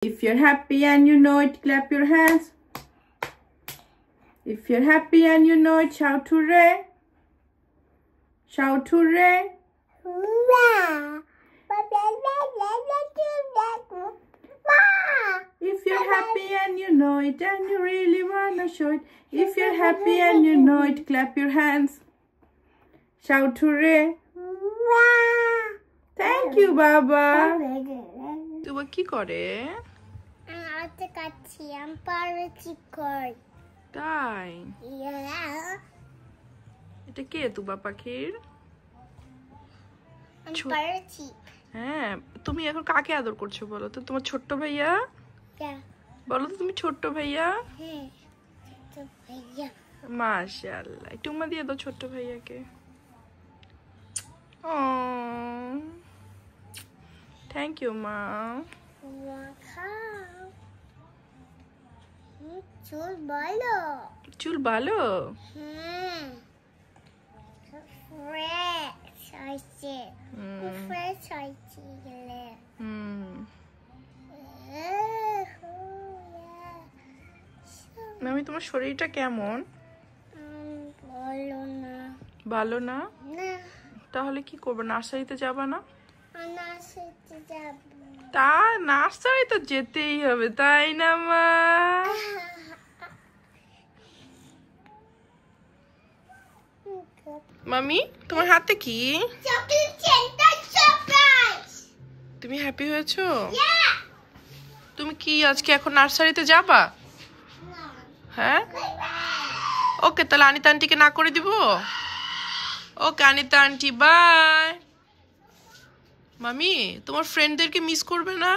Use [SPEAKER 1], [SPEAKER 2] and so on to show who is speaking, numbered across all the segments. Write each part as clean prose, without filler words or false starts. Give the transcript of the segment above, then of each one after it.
[SPEAKER 1] If you're happy and you know it, clap your hands. If you're happy and you know it, shout hooray. Shout hooray. If you're happy and you know it and you really wanna show it. If you're happy and you know it, clap your hands. Shout hooray. Thank you, Baba. তুই কি করে?
[SPEAKER 2] আতে কাচ্ছি আমি পারছি কই
[SPEAKER 1] তাই
[SPEAKER 2] ইয়া
[SPEAKER 1] এটা কে তুবা পাখির?
[SPEAKER 2] আমি পারছি।
[SPEAKER 1] হ্যাঁ, তুমি এখন কাকে আদর করছো বলো তো? তোমার ছোট্ট ভাইয়া? বলো তো তুমি ছোট্ট ভাইয়া?
[SPEAKER 2] হ্যাঁ, ছোট্ট ভাইয়া।
[SPEAKER 1] মাশাআল্লাহ, একটু উম্মা দিয়ে দাও ছোট্ট ভাইয়াকে। ও থ্যাংক ইউ মা।
[SPEAKER 2] চুল ভালো।
[SPEAKER 1] চুল ভালো?
[SPEAKER 2] হ্যাঁ, ফ্রেশ হয়েছে, ফ্রেশ হয়েছে গেলে।
[SPEAKER 1] মামি তোমার শরীরটা কেমন?
[SPEAKER 2] ভালো না।
[SPEAKER 1] ভালো না?
[SPEAKER 2] না।
[SPEAKER 1] তাহলে কি করবে? নার্সারিতে যাবা না?
[SPEAKER 2] নার্সারিতে যাব।
[SPEAKER 1] তা নার্সারি তো যেতেই হবে, তাই না মা? মামি তোমার হাতে কি?
[SPEAKER 2] Chocolate centre surprise.
[SPEAKER 1] তুমি হ্যাপি হয়েছো? তুমি কি আজকে এখন নার্সারিতে যাবা? হ্যাঁ, ওকে, তাহলে আনিতা আন্টিকে না করে দিব। ওকে আনিতা আন্টি, বাই। মামি তোমার ফ্রেন্ডদেরকে মিস করবে না?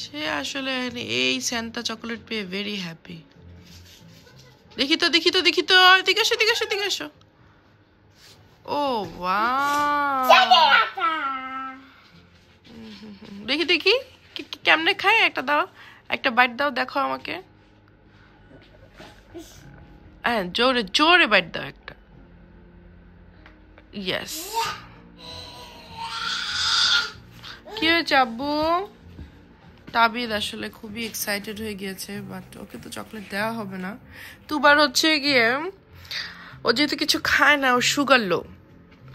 [SPEAKER 1] সে আসলে এই স্যান্টা চকলেট পেয়ে ভেরি হ্যাপি। দেখি তো দেখি তো দেখি তো, এদিকে আসো এদিকে আসো এদিকে আসো। ও ওয়াও, দেখি দেখি কেমনে খায়, একটা দাও, একটা বাইট দাও, দেখো আমাকে। হ্যাঁ, জোরে জোরে বাইট দাও একটা। ইয়েস। কি হয়েছে আব্বু? তাবিদ আসলে খুবই এক্সাইটেড হয়ে গিয়েছে, বাট ওকে তো চকলেট দেওয়া হবে না। দুবার হচ্ছে গিয়ে ও যেহেতু কিছু খায় না, ওর সুগার লো।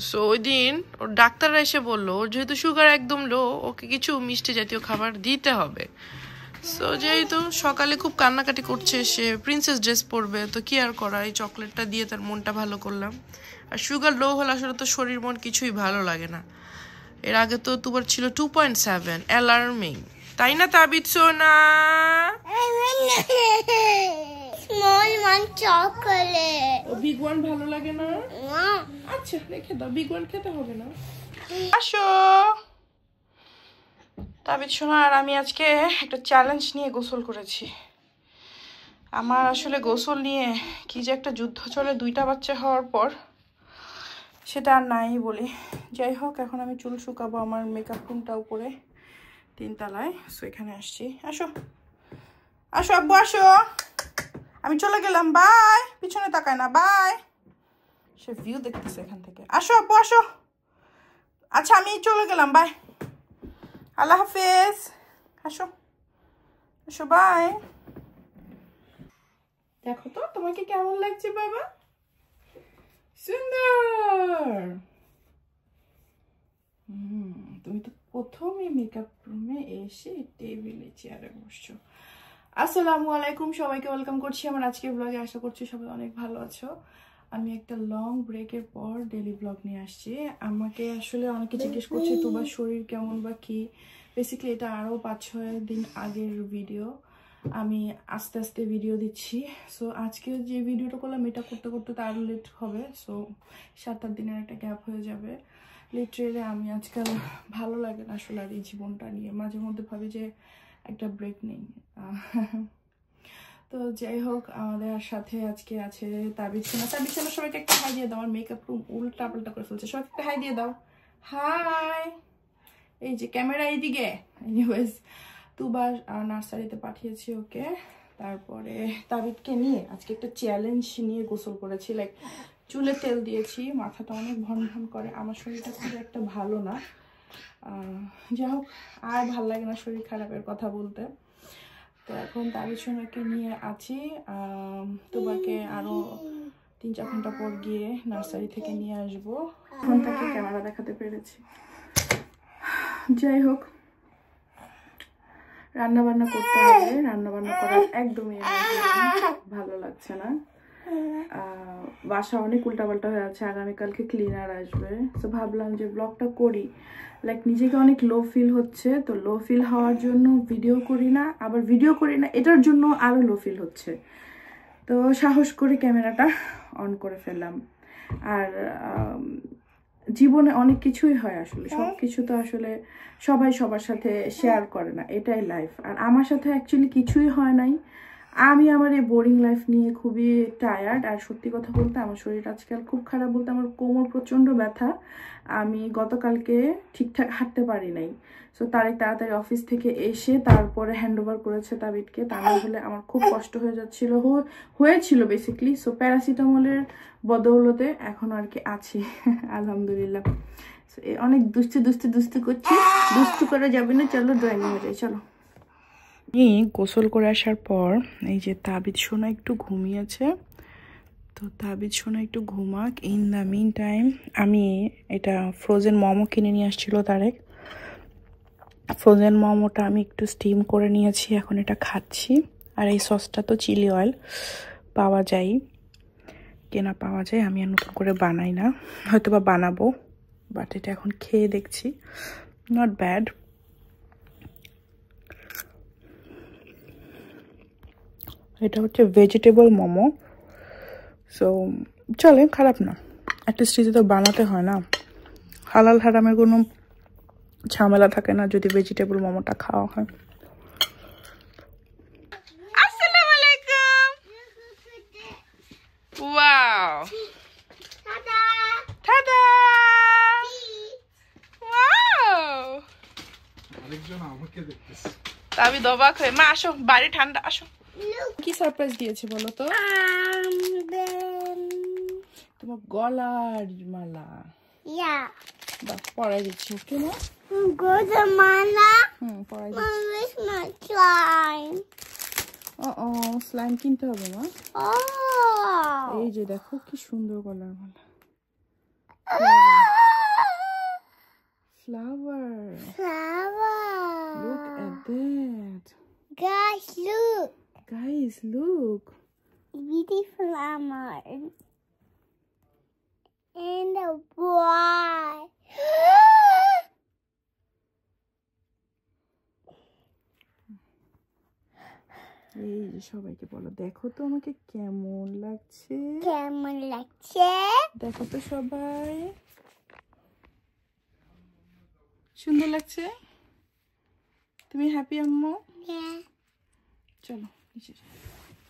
[SPEAKER 1] সো ওই দিন ওর ডাক্তাররা এসে বললো ওর যেহেতু সুগার একদম লো, ওকে কিছু মিষ্টি জাতীয় খাবার দিতে হবে। সো যেহেতু সকালে খুব কান্নাকাটি করছে, সে প্রিন্সেস ড্রেস পরবে, তো কি আর করা, এই চকলেটটা দিয়ে তার মনটা ভালো করলাম। আর সুগার লো হলে আসলে তো শরীর মন কিছুই ভালো লাগে না। এর আগে তো তোমার ছিল 2.7, অ্যালার্মিং, তাই না তাবিদ সোনা?
[SPEAKER 2] Small one chocolate.
[SPEAKER 1] ও বিগ ওয়ান ভালো লাগে না? আচ্ছা রেখে দাও, বিগ ওয়ান খেতে হবে না। আসো তাবিদ সোনা, আর আমি আজকে একটা চ্যালেঞ্জ নিয়ে গোসল করেছি। আমার আসলে গোসল নিয়ে কি যে একটা যুদ্ধ চলে 2টা বাচ্চা হওয়ার পর, সেটা আর নাই বলি। যাই হোক, এখন আমি চুল শুকাবো, আমার মেকআপ রুমটা উপরে 3 তলায়। সো এখানে আসছি। আসো আসো আব্বু আসো, আমি চলে গেলাম, বাই। পিছনে তাকায় না, বাই। সে ভিউ দেখতেছে এখান থেকে। আসো আব্বু আসো। আচ্ছা আমি চলে গেলাম, বাই, আল্লাহ হাফেজ। আসো আসো, বাই। দেখো তো তোমাকে কেমন লাগছে বাবা? সুন্দর। তুমি তো প্রথমে মেকআপ রুমে এসে টেবিলে চেয়ারে বসছো। আসসালামু আলাইকুম, সবাইকে ওয়েলকাম করছি আমার আজকের ব্লগে। আশা করছি সবাই অনেক ভালো আছো। আমি একটা লং ব্রেকের পর ডেলি ব্লগ নিয়ে আসছি। আমাকে আসলে অনেকে জিজ্ঞেস করছে তোমার শরীর কেমন বা কি। বেসিক্যালি এটা আরও 5-6 দিন আগের ভিডিও, আমি আস্তে আস্তে ভিডিও দিচ্ছি। সো আজকে যে ভিডিওটা করলাম এটা করতে করতে তো আরও লেট হবে। সো 7-8 দিনের একটা গ্যাপ হয়ে যাবে। লিটারেলি আমি আজকাল ভালো লাগে না আসলে আর এই জীবনটা নিয়ে, মাঝে মধ্যে ভাবি যে একটা ব্রেক নেই। তো যাই হোক, আমাদের সাথে আজকে আছে তাবিদ সোনা। তাবিদ সোনা, সবাইকে একটা হাই দিয়ে দাও। আমার মেকআপ রুম উল্টা পাল্টা করে ফেলছে, সবাইকে একটা হাই দিয়ে দাও। হাই, এই যে ক্যামেরা এইদিকে। এনিওয়েজ, দুবার নার্সারিতে পাঠিয়েছি ওকে। তারপরে তাবিদকে নিয়ে আজকে একটা চ্যালেঞ্জ নিয়ে গোসল করেছি। চুলে তেল দিয়েছি, মাথাটা অনেক ভন ভন করে, আমার শরীরটা খুব একটা ভালো না। যাই হোক, আর ভাল লাগে না শরীর খারাপের কথা বলতে। তো এখন তাবিজ সোনাকে নিয়ে আছি। তোমাকে আরো 3-4 ঘন্টা পর গিয়ে নার্সারি থেকে নিয়ে আসবো। এখন তাকে ক্যামেরা দেখাতে পেরেছি। যাই হোক, রান্না বান্না করতে হবে। রান্না বান্না করার একদমই ভালো লাগছে না। বাসা অনেক উল্টাপাল্টা হয়ে আছে, আগামীকালকে ক্লিনার আসবে। তো ভাবলাম যে ব্লগটা করি, লাইক নিজেকে অনেক লো ফিল হচ্ছে। তো লো ফিল হওয়ার জন্য ভিডিও করি না, আবার ভিডিও করি না এটার জন্য আরো লো ফিল হচ্ছে। তো সাহস করে ক্যামেরাটা অন করে ফেললাম। আর জীবনে অনেক কিছুই হয় আসলে, সব কিছু তো আসলে সবাই সবার সাথে শেয়ার করে না, এটাই লাইফ। আর আমার সাথে অ্যাকচুয়ালি কিছুই হয় নাই। আমি আমার এই বোরিং লাইফ নিয়ে খুবই টায়ার্ড। আর সত্যি কথা বলতে আমার শরীর আজকাল খুব খারাপ, বলতে আমার কোমর প্রচণ্ড ব্যথা। আমি গতকালকে ঠিকঠাক হাঁটতে পারি নাই। সো তাড়াতাড়ি অফিস থেকে এসে তারপরে হ্যান্ড ওভার করেছে তাবিদকে। তা না হলে আমার খুব কষ্ট হয়েছিল বেসিক্যালি। সো প্যারাসিটামলের বদৌলতে এখন আর কি আছি আলহামদুলিল্লাহ। অনেক দুষ্টু করছি। দুষ্টু করা যাবে না, চলো ড্রয়িং হয়ে যায়, চলো। গোসল করে আসার পর এই যে তাবিদ সোনা একটু ঘুমিয়েছে। তো তাবিদ সোনা একটু ঘুমাক। ইন দ্য মিন টাইম আমি এটা ফ্রোজেন মোমো কিনে নিয়ে আসছিল তারেক। ফ্রোজেন মোমোটা আমি একটু স্টিম করে নিয়েছি, এখন এটা খাচ্ছি। আর এই সসটা তো চিলি অয়েল পাওয়া যায়, কেনা পাওয়া যায়। আমি আর নতুন করে বানাই না, হয়তো বা বানাবো, বাট এটা এখন খেয়ে দেখছি, নট ব্যাড। এটা হচ্ছে ভেজিটেবল মোমো। সো চলে, খারাপ না। অ্যাটলিস্ট যদি তো বানাতে হয় না, হালাল হারামের কোনো ঝামেলা থাকে না যদি ভেজিটেবল মোমোটা খাওয়া হয়। আসসালামু আলাইকুম। Wow, tata. ওয়াও, আরেকজন আমাকে দেখতেছে। আমি অবাক হয়ে, মা আসো, বাড়ি ঠান্ডা, আসো। কি সারপ্রাইজ দিয়েছে বলো তো? তোমার গলার মালা। বাহ, পরাই দিচ্ছি। ওকে মা,
[SPEAKER 2] গলার মালা।
[SPEAKER 1] পরাই দিচ্ছি। স্লাইম কিনতে হবে মা। এই যে দেখো কি সুন্দর গলার মালা। Flower. Look at that. Guys, look.
[SPEAKER 2] Beautiful flower. And a boy.
[SPEAKER 1] এই যে সবাইকে বলো, দেখো তো আমাকে কেমন লাগছে। দেখো তো সবাই, সুন্দর লাগছে। তুমি হ্যাপি আম্মু? চলো নিচে।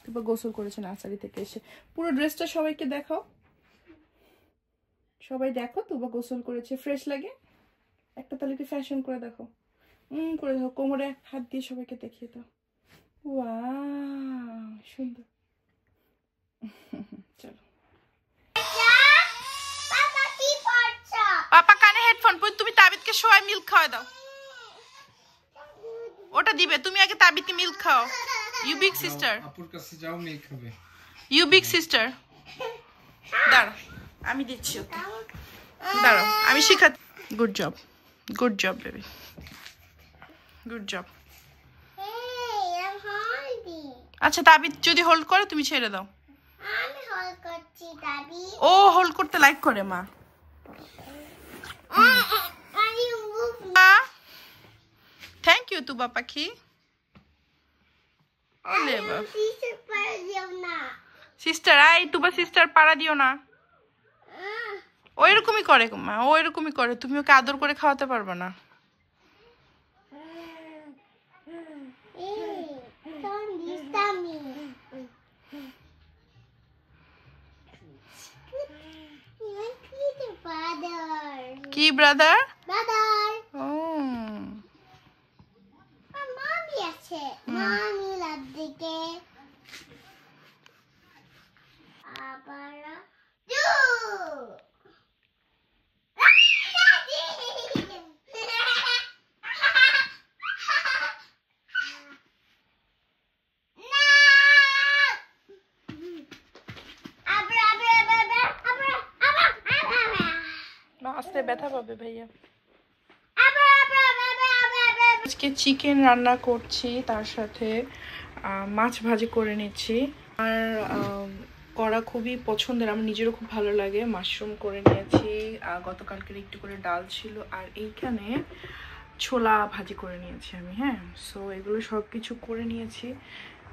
[SPEAKER 1] তারপর গোসল করেছে নার্সারি থেকে এসে। পুরো ড্রেসটা সবাইকে দেখাও, সবাই দেখো। তুবা গোসল করেছে, ফ্রেশ লাগে। একটা তাহলে কি ফ্যাশন করে দেখো, করে দেখো, কোমরে হাত দিয়ে সবাইকে দেখিয়ে দাও। ওয়াও, সুন্দর। চলো। পাপা কানে হেডফোন পরে, তুমি তাবিদকে শোয়াই মিল্ক খাওয়াই দাও। ওটা দিবে, তুমি আগে তাবিদকে মিল্ক খাও। ইউ বিগ সিস্টার, আপুর কাছে যাও, মিল্ক খাবে। ইউ বিগ সিস্টার, দাঁড়াও আমি দিচ্ছি ওকে, দাঁড়াও আমি শিখাচ্ছি। Good job, good job baby, good job. আচ্ছা তাবিদ যদি হোল্ড করে তুমি ছেড়ে দাও।
[SPEAKER 2] আমি হোল্ড করছি তাবিদ।
[SPEAKER 1] ও হোল্ড করতে লাইক করে মা। থ্যাংক ইউ তুবা পাখি। সিস্টার, আই তুবা সিস্টার পাড়া দিও না। ও এরকমই করে মা, ও এরকমই করে, তুমি ওকে আদর করে খাওয়াতে পারবে না। কি ব্রাদার? ও
[SPEAKER 2] মামি আছে, মামি লাদ্দিকে আবার
[SPEAKER 1] ব্যথা পাবে ভাইয়া। আজকে চিকেন রান্না করছি, তার সাথে মাছ ভাজি করে নিচ্ছি। আর করা খুবই পছন্দের, আমার নিজেরও খুব ভালো লাগে। মাশরুম করে নিয়েছি, গতকালকের একটু করে ডাল ছিল, আর এইখানে ছোলা ভাজি করে নিয়েছি আমি। হ্যাঁ, সো এগুলো সব কিছু করে নিয়েছি।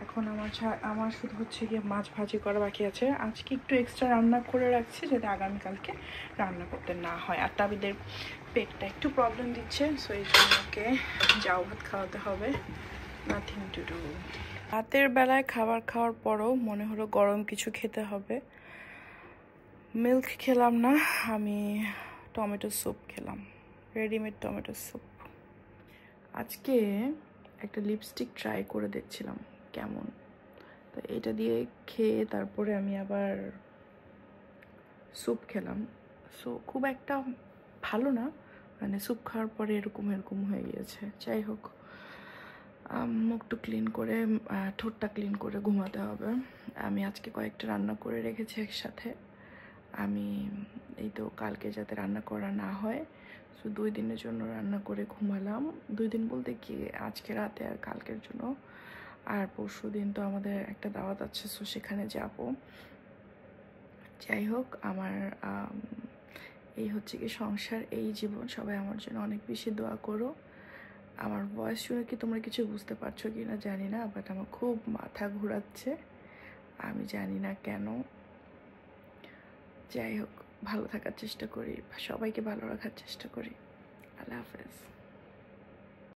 [SPEAKER 1] এখন আমার শুধু হচ্ছে গিয়ে মাছ ভাজি করা বাকি আছে। আজকে একটু এক্সট্রা রান্না করে রাখছি যাতে আগামীকালকে রান্না করতে না হয়। আর তাবিদের পেটটা একটু প্রবলেম দিচ্ছে, সো এই জন্য ওকে জাউ ভাত খাওয়াতে হবে। Nothing to do. রাতের বেলায় খাবার খাওয়ার পরও মনে হলো গরম কিছু খেতে হবে। মিল্ক খেলাম না, আমি টমেটো স্যুপ খেলাম, রেডিমেড টমেটো স্যুপ। আজকে একটা লিপস্টিক ট্রাই করে দেখছিলাম কেমন, তো এটা দিয়ে খেয়ে তারপরে আমি আবার স্যুপ খেলাম। সো খুব একটা ভালো না, মানে স্যুপ খাওয়ার পরে এরকম হয়ে গিয়েছে। যাই হোক, মুখটু ক্লিন করে, ঠোঁটটা ক্লিন করে ঘুমাতে হবে। আমি আজকে কয়েকটা রান্না করে রেখেছি একসাথে। আমি এই তো কালকে যাতে রান্না করা না হয়, সো 2 দিনের জন্য রান্না করে ঘুমালাম। 2 দিন বলতে কি, আজকে রাতে আর কালকের জন্য। আর পরশু দিন তো আমাদের একটা দাওয়াত আছে, সো সেখানে যাব। যাই হোক, আমার এই হচ্ছে কি সংসার, এই জীবন। সবাই আমার জন্য অনেক বেশি দোয়া করো। আমার ভয়েস শুনে কি তোমরা কিছু বুঝতে পারছো কি না জানি না, বাট আমার খুব মাথা ঘোরাচ্ছে, আমি জানি না কেন। যাই হোক, ভালো থাকার চেষ্টা করি, সবাইকে ভালো রাখার চেষ্টা করি। আল্লাহ হাফেজ।